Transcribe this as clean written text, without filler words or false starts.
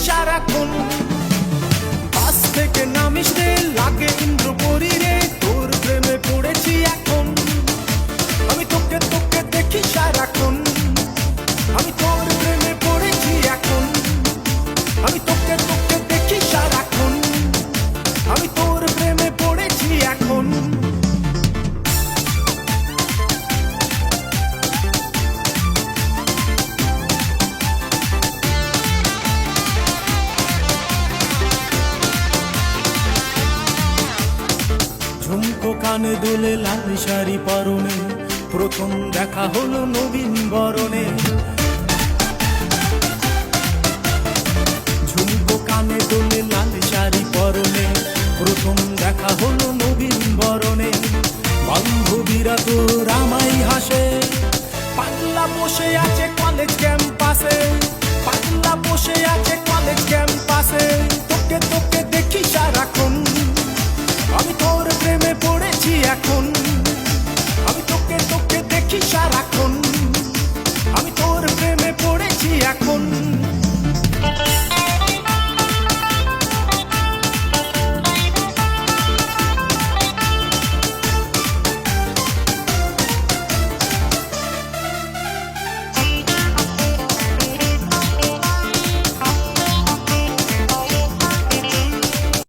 সারাক্ষণ। বাস থেকে নামিস রে, লাগে ইন্দ্রপুরী রে, তোর প্রেমে পড়েছি এখন। আমি তোকে তোকে দেখি সারাক্ষণ, আমি তোর প্রেমে পড়েছি এখন। আমি তোকে তোকে দেখি সারাক্ষণ, আমি তোর প্রেমে পড়েছি এখন। ঝুমকো কানে দোলে, লাল শাড়ি পরনে, প্রথম দেখা হলো নবীন বরণে। ঝুমকো কানে দোলে, লাল শাড়ি পরনে, প্রথম দেখা হলো নবীন বরণে। বান্ধবীরা তোর আমায় হাসে, পাগলা বসে আছে কলেজ ক্যাম্পাসে, পাগলা বসে আছে কলেজ ক্যাম্পাসে। তোকে তোকে দেখি সারাক্ষণ, আমি তোর প্রেমে পড়েছি এখন। আমি তোকে তোকে দেখি সারাক্ষণ,